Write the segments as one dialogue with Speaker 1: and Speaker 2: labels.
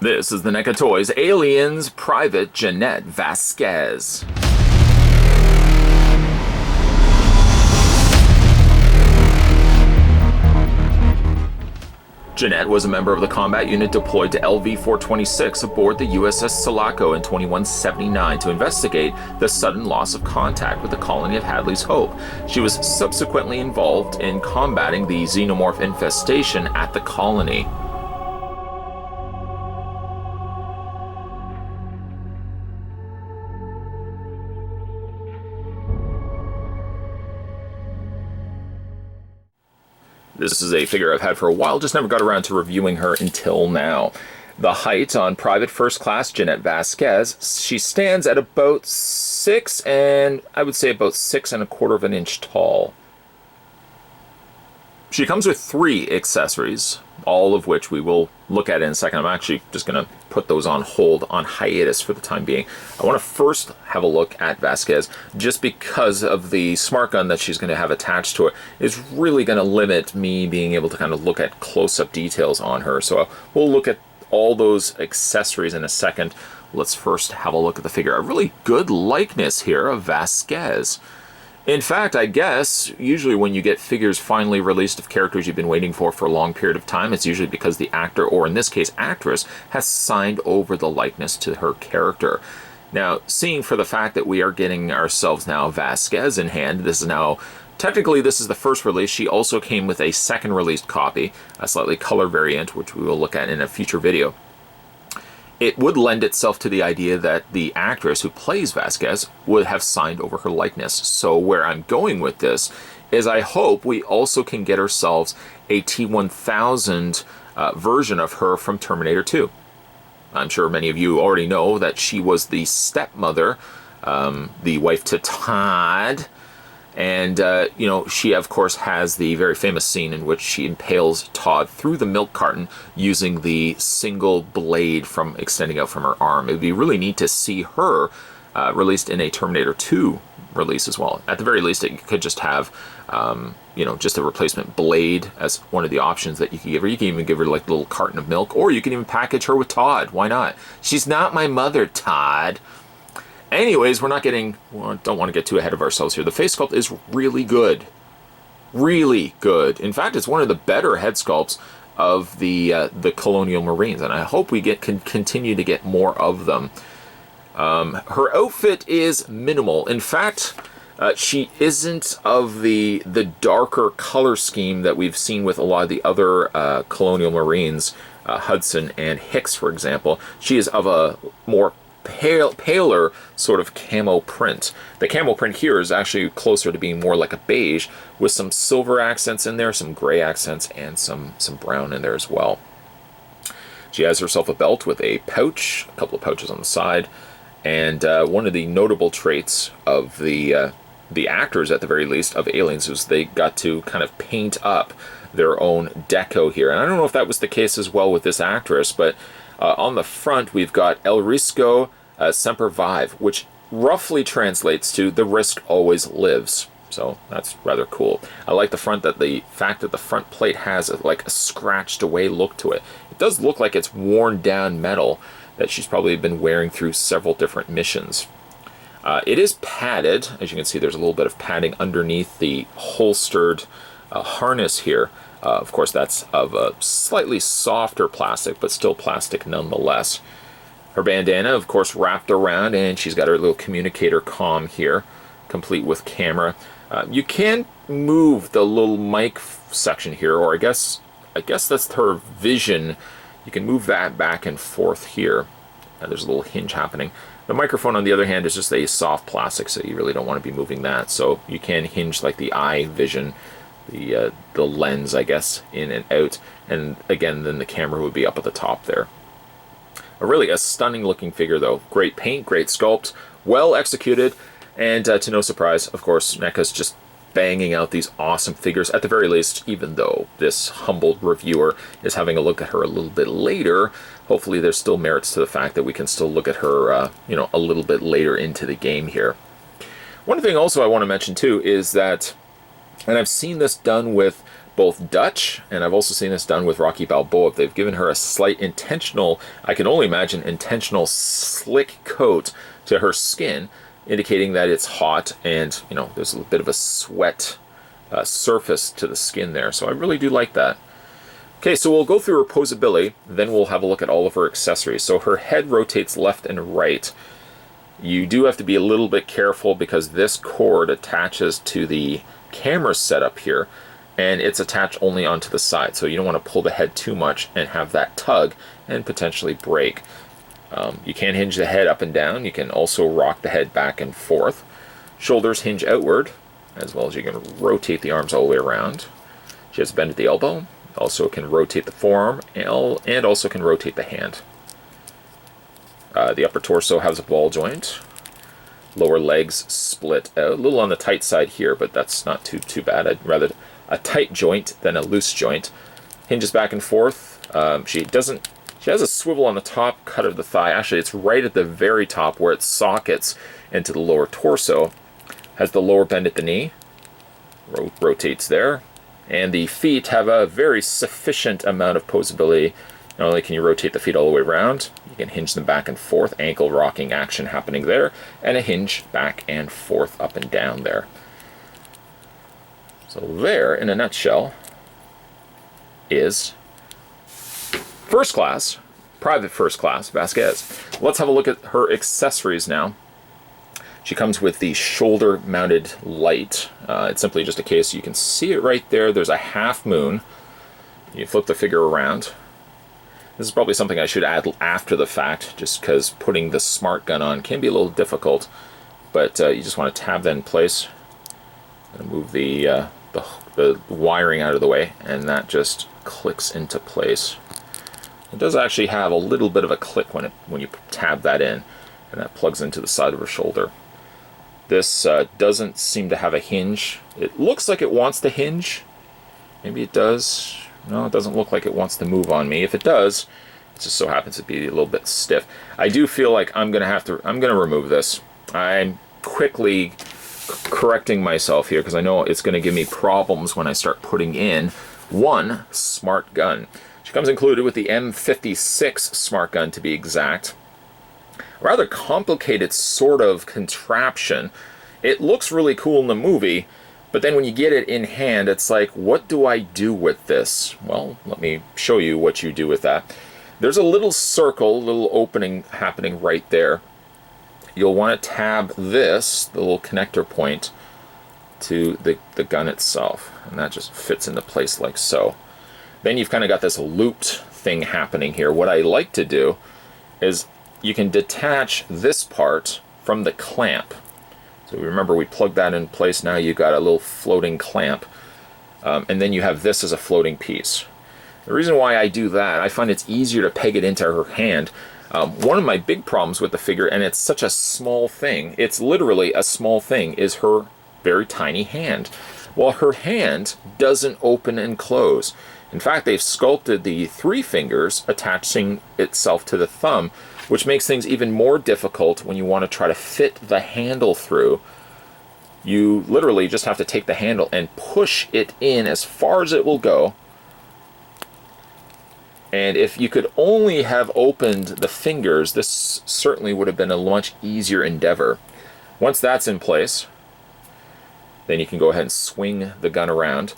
Speaker 1: This is the NECA Toys Aliens Private Jenette Vasquez. Jenette was a member of the combat unit deployed to LV-426 aboard the USS Sulaco in 2179 to investigate the sudden loss of contact with the colony of Hadley's Hope. She was subsequently involved in combating the xenomorph infestation at the colony. This is a figure I've had for a while, just never got around to reviewing her until now. The height on Private First Class Jenette Vasquez, she stands at about 6 and I would say about 6¼ of an inch tall. She comes with 3 accessories, all of which we will look at in a second. I'm actually just going to put those on hold, on hiatus for the time being. I want to first have a look at Vasquez, just because of the smart gun that she's going to have attached to it is really going to limit me being able to kind of look at close-up details on her. So we'll look at all those accessories in a second. Let's first have a look at the figure. A really good likeness here of Vasquez. In fact, I guess, usually when you get figures finally released of characters you've been waiting for a long period of time, it's usually because the actor, or in this case, actress, has signed over the likeness to her character. Now, seeing for the fact that we are getting ourselves now Vasquez in hand, this is now, technically this is the first release. She also came with a second released copy, a slightly color variant, which we will look at in a future video. It would lend itself to the idea that the actress who plays Vasquez would have signed over her likeness. So where I'm going with this is I hope we also can get ourselves a T-1000 version of her from Terminator 2. I'm sure many of you already know that she was the stepmother, the wife to Todd. And, you know, she, of course, has the very famous scene in which she impales Todd through the milk carton using the single blade from extending out from her arm. It would be really neat to see her released in a Terminator 2 release as well. At the very least, it could just have, you know, just a replacement blade as one of the options that you could give her. You can even give her, like, a little carton of milk, or you can even package her with Todd. Why not? She's not my mother, Todd. Anyways, we're not getting, well, don't want to get too ahead of ourselves here. The face sculpt is really good. Really good. In fact, it's one of the better head sculpts of the Colonial Marines, and I hope we can continue to get more of them. Her outfit is minimal. In fact, she isn't of the darker color scheme that we've seen with a lot of the other Colonial Marines, Hudson and Hicks, for example. She is of a more paler sort of camo print. The camo print here is actually closer to being more like a beige with some silver accents in there, some gray accents, and some brown in there as well. She has herself a belt with a pouch, a couple of pouches on the side, and one of the notable traits of the actors, at the very least, of Aliens was they got to kind of paint up their own deco here. And I don't know if that was the case as well with this actress, but on the front, we've got El Risco Semper Vive, which roughly translates to the risk always lives. So that's rather cool. I like the fact that the front plate has like a scratched away look to it. It does look like it's worn down metal that she's probably been wearing through several different missions. It is padded. As you can see, there's a little bit of padding underneath the holstered harness here. Of course, that's of a slightly softer plastic, but still plastic nonetheless. Her bandana, of course, wrapped around, and she's got her little communicator comm here, complete with camera. You can move the little mic section here, or I guess that's her vision. You can move that back and forth here. There's a little hinge happening. The microphone, on the other hand, is just a soft plastic, so you really don't want to be moving that. So you can hinge like the eye vision, the lens, I guess, in and out, and again, then the camera would be up at the top there. Really a stunning looking figure, though. Great paint, great sculpt, well executed, and to no surprise, of course, NECA's just banging out these awesome figures, at the very least, even though this humbled reviewer is having a look at her a little bit later. Hopefully there's still merits to the fact that we can still look at her, you know, a little bit later into the game here. One thing also I want to mention, too, is that, and I've seen this done with both Dutch, and I've also seen this done with Rocky Balboa. They've given her a slight intentional, I can only imagine, intentional slick coat to her skin, indicating that it's hot and, you know, there's a bit of a sweat surface to the skin there. So I really do like that. Okay, so we'll go through her posability, then we'll have a look at all of her accessories. So her head rotates left and right. You do have to be a little bit careful because this cord attaches to the camera setup here, and it's attached only onto the side. So you don't want to pull the head too much and have that tug and potentially break. You can hinge the head up and down. You can also rock the head back and forth. Shoulders hinge outward, as well as you can rotate the arms all the way around. She has a bend at the elbow. Also can rotate the forearm and also can rotate the hand. The upper torso has a ball joint. Lower legs split out. A little on the tight side here, but that's not too bad. I'd rather a tight joint than a loose joint. Hinges back and forth. She has a swivel on the top cut of the thigh. Actually, it's right at the very top where it sockets into the lower torso. Has the lower bend at the knee. Rotates there. And the feet have a very sufficient amount of posability. Not only can you rotate the feet all the way around, you can hinge them back and forth, ankle rocking action happening there, and a hinge back and forth up and down there. So there, in a nutshell, is first class, private first class Vasquez. Let's have a look at her accessories now. She comes with the shoulder-mounted light. It's simply just a case, you can see it right there. There's a half moon. You flip the figure around. This is probably something I should add after the fact, just because putting the smart gun on can be a little difficult. But you just want to tab that in place and move the wiring out of the way, and that just clicks into place. It does actually have a little bit of a click when you tab that in, and that plugs into the side of her shoulder. This doesn't seem to have a hinge. It looks like it wants to hinge. Maybe it does. No, it doesn't look like it wants to move on me. If it does, it just so happens to be a little bit stiff. I do feel like I'm gonna remove this. I'm quickly correcting myself here because I know it's gonna give me problems when I start putting in one smart gun. She comes included with the M56 smart gun, to be exact. Rather complicated sort of contraption. It looks really cool in the movie, but then when you get it in hand, it's like, what do I do with this? Well, let me show you what you do with that. There's a little circle, a little opening happening right there. You'll want to tab this, the little connector point, to the gun itself, and that just fits into place like so. Then you've kind of got this looped thing happening here. What I like to do is you can detach this part from the clamp. So remember, we plugged that in place. Now you've got a little floating clamp, and then you have this as a floating piece. The reason why I do that, I find it's easier to peg it into her hand. One of my big problems with the figure, and it's such a small thing, it's literally a small thing, is her very tiny hand. Well, her hand doesn't open and close. In fact, they've sculpted the 3 fingers attaching itself to the thumb, which makes things even more difficult when you want to try to fit the handle through. You literally just have to take the handle and push it in as far as it will go. And if you could only have opened the fingers, this certainly would have been a much easier endeavor. Once that's in place, then you can go ahead and swing the gun around.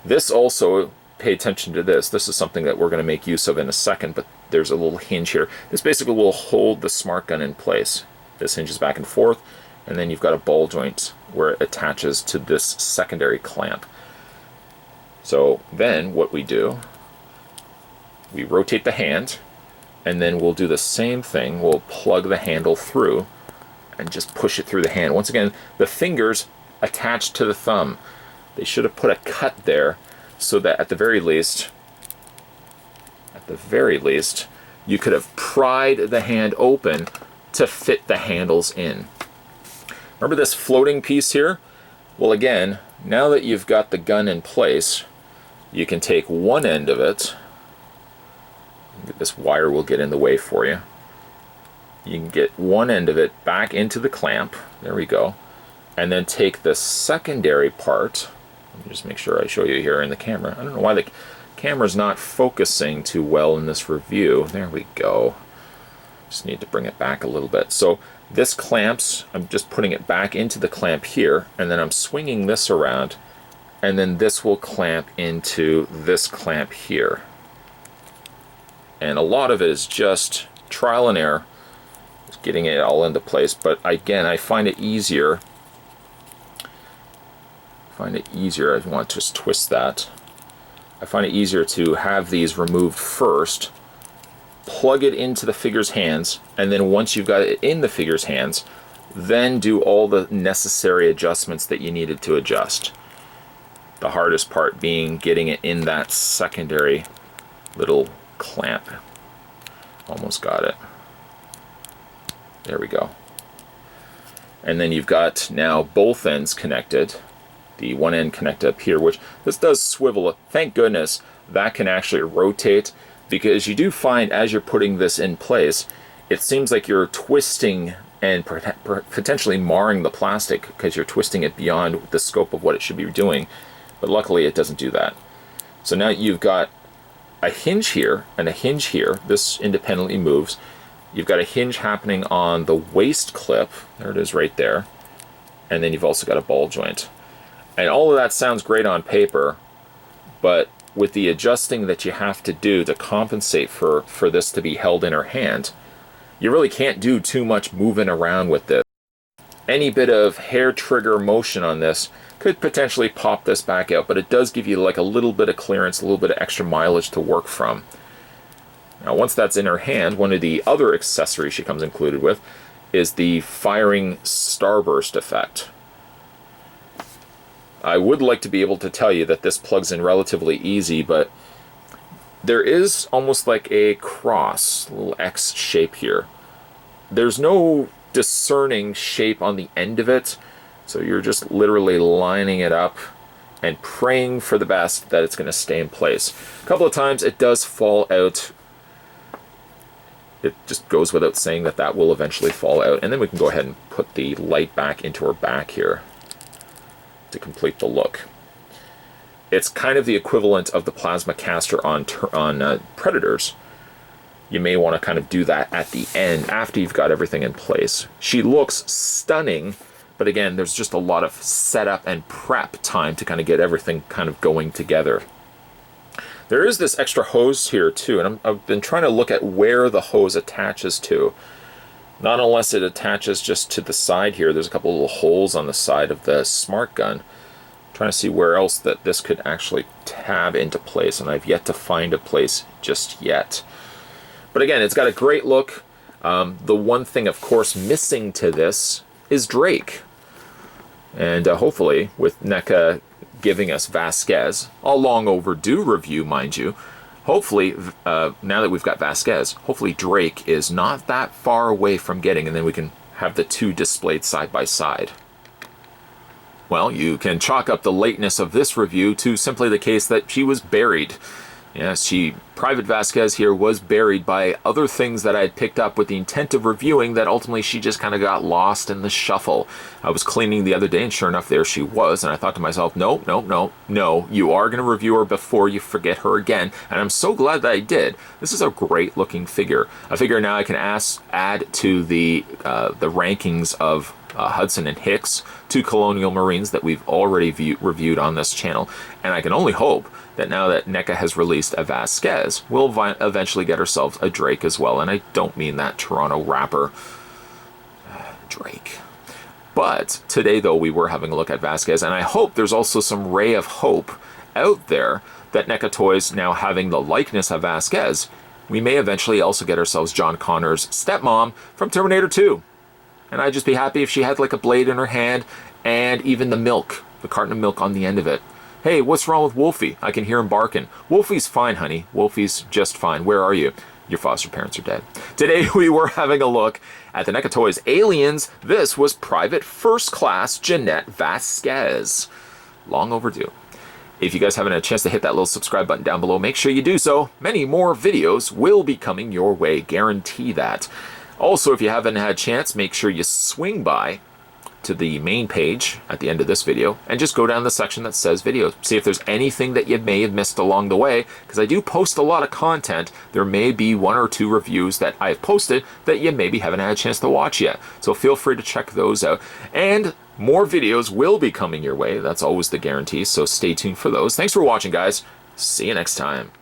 Speaker 1: This also, pay attention to this. This is something that we're going to make use of in a second, but there's a little hinge here. This basically will hold the smart gun in place. This hinges back and forth, and then you've got a ball joint where it attaches to this secondary clamp. So then what we do, we rotate the hand, and then we'll do the same thing. We'll plug the handle through and just push it through the hand. Once again, the fingers attached to the thumb. They should have put a cut there so that at the very least, you could have pried the hand open to fit the handles in. Remember this floating piece here? Well, again, now that you've got the gun in place, you can take one end of it. This wire will get in the way for you. You can get one end of it back into the clamp. There we go. And then take the secondary part. Let me just make sure I show you here in the camera. I don't know why the camera's not focusing too well in this review. There we go. Just need to bring it back a little bit. So this clamps, I'm just putting it back into the clamp here, and then I'm swinging this around, and then this will clamp into this clamp here. And a lot of it is just trial and error, just getting it all into place. But again, I find it easier. I want to just twist that. I find it easier to have these removed first, plug it into the figure's hands, and then once you've got it in the figure's hands, then do all the necessary adjustments that you needed to adjust. The hardest part being getting it in that secondary little clamp. Almost got it. There we go. And then you've got now both ends connected. The one end connected up here, which this does swivel. Thank goodness that can actually rotate, because you do find as you're putting this in place, it seems like you're twisting and potentially marring the plastic because you're twisting it beyond the scope of what it should be doing. But luckily it doesn't do that. So now you've got a hinge here and a hinge here. This independently moves. You've got a hinge happening on the waist clip. There it is right there. And then you've also got a ball joint. And all of that sounds great on paper, but with the adjusting that you have to do to compensate for this to be held in her hand, you really can't do too much moving around with this. Any bit of hair trigger motion on this could potentially pop this back out, but it does give you like a little bit of clearance, a little bit of extra mileage to work from. Now once that's in her hand, one of the other accessories she comes included with is the firing starburst effect. I would like to be able to tell you that this plugs in relatively easy, but there is almost like a cross, a little X shape here. There's no discerning shape on the end of it, so you're just literally lining it up and praying for the best that it's going to stay in place. A couple of times it does fall out. It just goes without saying that that will eventually fall out, and then we can go ahead and put the light back into her back here to complete the look. It's kind of the equivalent of the plasma caster on Predators. You may want to kind of do that at the end after you've got everything in place. She looks stunning, but again, there's just a lot of setup and prep time to kind of get everything kind of going together. There is this extra hose here too, and I've been trying to look at where the hose attaches to. Not unless it attaches just to the side here. There's a couple little holes on the side of the smart gun. I'm trying to see where else that this could actually tab into place, and I've yet to find a place just yet. But again, it's got a great look. The one thing, of course, missing to this is Drake. And hopefully, with NECA giving us Vasquez, a long overdue review, mind you, hopefully, now that we've got Vasquez, hopefully Drake is not that far away from getting, and then we can have the two displayed side by side. Well, you can chalk up the lateness of this review to simply the case that she was buried. Yes, Private Vasquez here was buried by other things that I had picked up with the intent of reviewing that ultimately she just kind of got lost in the shuffle. I was cleaning the other day and sure enough there she was, and I thought to myself, no, you are going to review her before you forget her again, and I'm so glad that I did. This is a great looking figure. A figure now I can add to the rankings of Hudson and Hicks, two Colonial Marines that we've already reviewed on this channel, and I can only hope that now that NECA has released a Vasquez, we'll eventually get ourselves a Drake as well. And I don't mean that Toronto rapper Drake. But today, though, we were having a look at Vasquez, and I hope there's also some ray of hope out there that NECA Toys, now having the likeness of Vasquez, we may eventually also get ourselves John Connor's stepmom from Terminator 2. And I'd just be happy if she had like a blade in her hand and even the milk, the carton of milk on the end of it. Hey, what's wrong with Wolfie? I can hear him barking. Wolfie's fine, honey. Wolfie's just fine. Where are you? Your foster parents are dead. Today we were having a look at the NECA Toys Aliens. This was Private First Class Jenette Vasquez. Long overdue. If you guys haven't had a chance to hit that little subscribe button down below, make sure you do so. Many more videos will be coming your way. Guarantee that. Also, if you haven't had a chance, make sure you swing by to the main page at the end of this video and just go down the section that says videos. See if there's anything that you may have missed along the way, because I do post a lot of content. There may be 1 or 2 reviews that I've posted that you maybe haven't had a chance to watch yet. So feel free to check those out. And more videos will be coming your way. That's always the guarantee, so stay tuned for those. Thanks for watching, guys. See you next time.